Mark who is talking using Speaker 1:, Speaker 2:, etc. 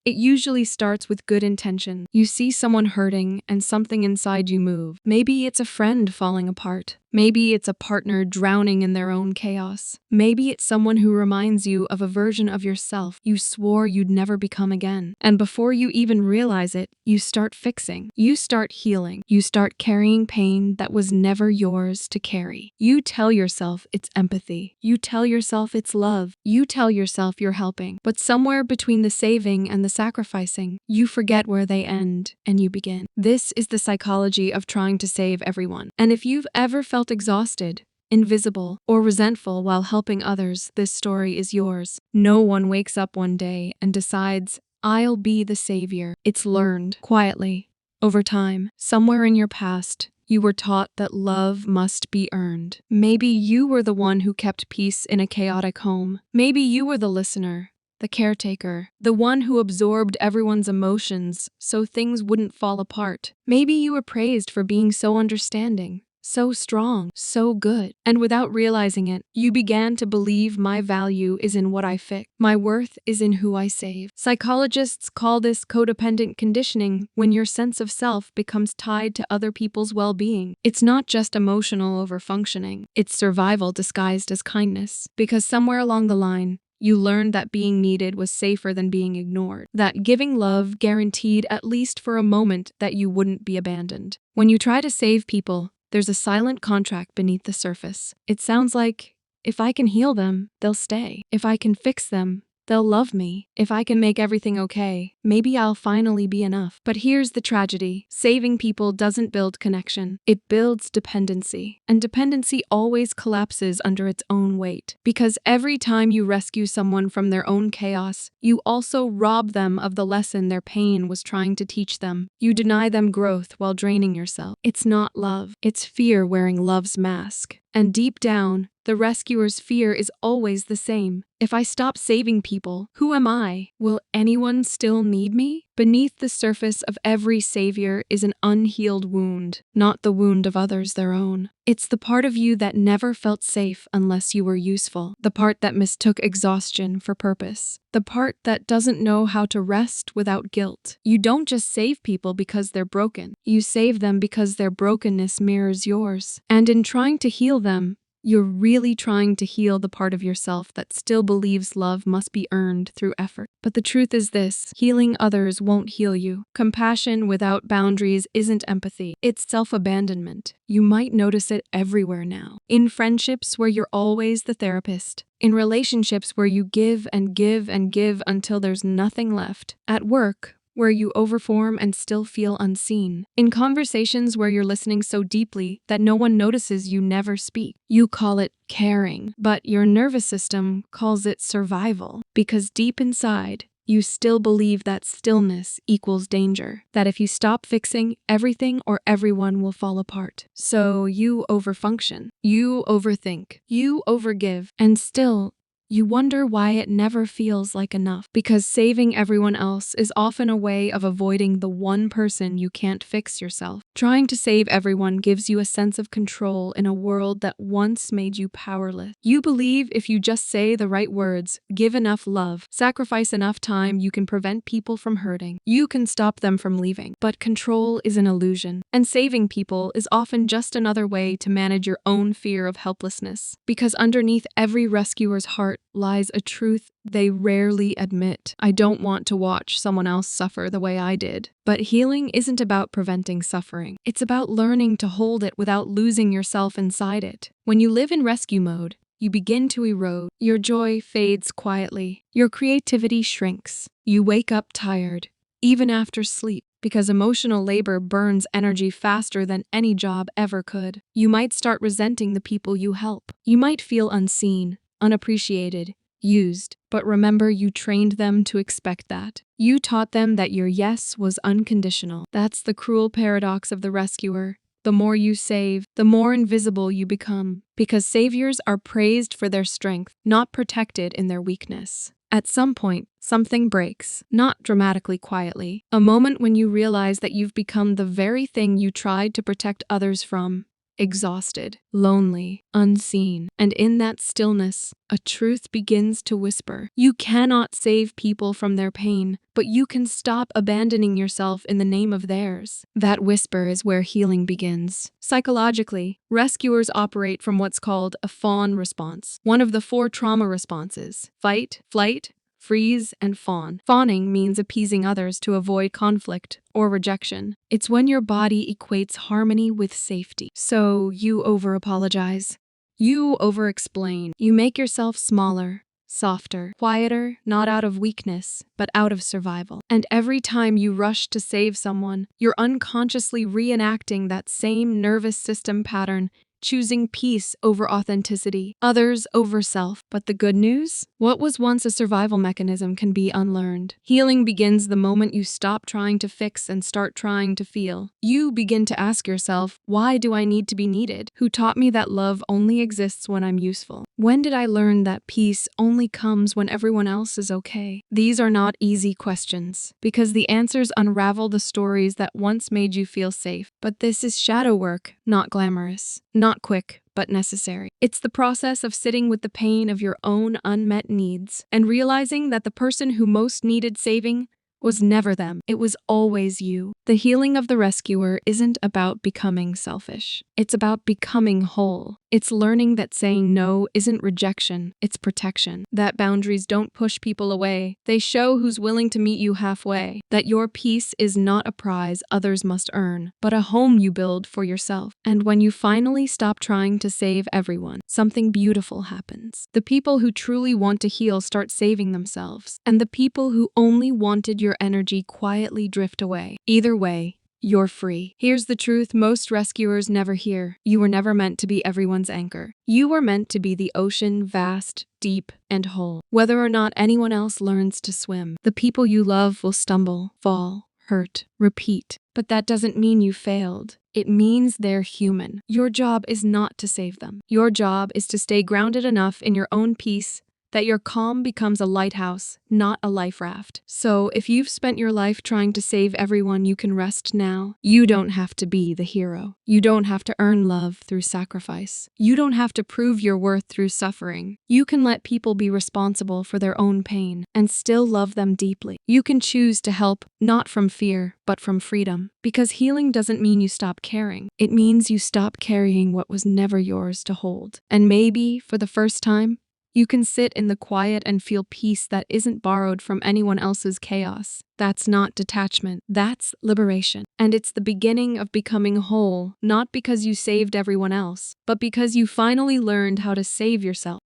Speaker 1: It usually starts with good intention. You see someone hurting and something inside you move. Maybe it's a friend falling apart. Maybe it's a partner drowning in their own chaos. Maybe it's someone who reminds you of a version of yourself you swore you'd never become again. And before you even realize it, you start fixing. You start healing. You start carrying pain that was never yours to carry. You tell yourself it's empathy. You tell yourself it's love. You tell yourself you're helping. But somewhere between the saving and the sacrificing, you forget where they end and you begin. This is the psychology of trying to save everyone. And if you've ever felt exhausted, invisible, or resentful while helping others, this story is yours. No one wakes up one day and decides, I'll be the savior. It's learned quietly, over time, somewhere in your past. You were taught that love must be earned. Maybe you were the one who kept peace in a chaotic home. Maybe you were the listener, the caretaker, the one who absorbed everyone's emotions so things wouldn't fall apart. Maybe you were praised for being so understanding, so strong, so good. And without realizing it, you began to believe my value is in what I fix. My worth is in who I save. Psychologists call this codependent conditioning when your sense of self becomes tied to other people's well-being. It's not just emotional overfunctioning. It's survival disguised as kindness. Because somewhere along the line, you learned that being needed was safer than being ignored. That giving love guaranteed, at least for a moment, that you wouldn't be abandoned. When you try to save people, there's a silent contract beneath the surface. It sounds like, if I can heal them, they'll stay. If I can fix them, they'll love me. If I can make everything okay, maybe I'll finally be enough. But here's the tragedy. Saving people doesn't build connection. It builds dependency. And dependency always collapses under its own weight. Because every time you rescue someone from their own chaos, you also rob them of the lesson their pain was trying to teach them. You deny them growth while draining yourself. It's not love. It's fear wearing love's mask. And deep down, the rescuer's fear is always the same. If I stop saving people, who am I? Will anyone still need me? Beneath the surface of every savior is an unhealed wound, not the wound of others their own. It's the part of you that never felt safe unless you were useful, the part that mistook exhaustion for purpose, the part that doesn't know how to rest without guilt. You don't just save people because they're broken. You save them because their brokenness mirrors yours. And in trying to heal them, you're really trying to heal the part of yourself that still believes love must be earned through effort. But the truth is this: healing others won't heal you. Compassion without boundaries isn't empathy, it's self-abandonment. You might notice it everywhere now. In friendships where you're always the therapist. In relationships where you give and give and give until there's nothing left. At work, where you overform and still feel unseen. In conversations where you're listening so deeply that no one notices you never speak. You call it caring, but your nervous system calls it survival. Because deep inside, you still believe that stillness equals danger. That if you stop fixing, everything or everyone will fall apart. So you overfunction. You overthink. You overgive. And still, you wonder why it never feels like enough. Because saving everyone else is often a way of avoiding the one person you can't fix yourself. Trying to save everyone gives you a sense of control in a world that once made you powerless. You believe if you just say the right words, give enough love, sacrifice enough time, you can prevent people from hurting. You can stop them from leaving. But control is an illusion. And saving people is often just another way to manage your own fear of helplessness. Because underneath every rescuer's heart lies a truth they rarely admit. I don't want to watch someone else suffer the way I did. But healing isn't about preventing suffering. It's about learning to hold it without losing yourself inside it. When you live in rescue mode, you begin to erode. Your joy fades quietly. Your creativity shrinks. You wake up tired, even after sleep. Because emotional labor burns energy faster than any job ever could. You might start resenting the people you help. You might feel unseen, unappreciated, used. But remember, you trained them to expect that. You taught them that your yes was unconditional. That's the cruel paradox of the rescuer. The more you save, the more invisible you become. Because saviors are praised for their strength, not protected in their weakness. At some point, something breaks, not dramatically quietly. A moment when you realize that you've become the very thing you tried to protect others from. exhausted, lonely, unseen. And in that stillness, a truth begins to whisper. You cannot save people from their pain, but you can stop abandoning yourself in the name of theirs. That whisper is where healing begins. Psychologically, rescuers operate from what's called a fawn response, one of the 4 trauma responses: fight, flight, freeze, and fawn. Fawning means appeasing others to avoid conflict or rejection. It's when your body equates harmony with safety. So you over-apologize. You over-explain. You make yourself smaller, softer, quieter, not out of weakness, but out of survival. And every time you rush to save someone, you're unconsciously reenacting that same nervous system pattern, choosing peace over authenticity, others over self. But the good news? What was once a survival mechanism can be unlearned. Healing begins the moment you stop trying to fix and start trying to feel. You begin to ask yourself, why do I need to be needed? Who taught me that love only exists when I'm useful? When did I learn that peace only comes when everyone else is okay? These are not easy questions, because the answers unravel the stories that once made you feel safe. But this is shadow work, not glamorous. Not quick, but necessary. It's the process of sitting with the pain of your own unmet needs and realizing that the person who most needed saving was never them. It was always you. The healing of the rescuer isn't about becoming selfish. It's about becoming whole. It's learning that saying no isn't rejection, it's protection. That boundaries don't push people away. They show who's willing to meet you halfway. That your peace is not a prize others must earn, but a home you build for yourself. And when you finally stop trying to save everyone, something beautiful happens. The people who truly want to heal start saving themselves, and the people who only wanted your energy quietly drift away. Either way, you're free. Here's the truth most rescuers never hear. You were never meant to be everyone's anchor. You were meant to be the ocean, vast, deep, and whole. Whether or not anyone else learns to swim, the people you love will stumble, fall, hurt, repeat. But that doesn't mean you failed. It means they're human. Your job is not to save them. Your job is to stay grounded enough in your own peace that your calm becomes a lighthouse, not a life raft. So if you've spent your life trying to save everyone, you can rest now. You don't have to be the hero. You don't have to earn love through sacrifice. You don't have to prove your worth through suffering. You can let people be responsible for their own pain and still love them deeply. You can choose to help, not from fear, but from freedom. Because healing doesn't mean you stop caring. It means you stop carrying what was never yours to hold. And maybe, for the first time, you can sit in the quiet and feel peace that isn't borrowed from anyone else's chaos. That's not detachment, that's liberation. And it's the beginning of becoming whole, not because you saved everyone else, but because you finally learned how to save yourself.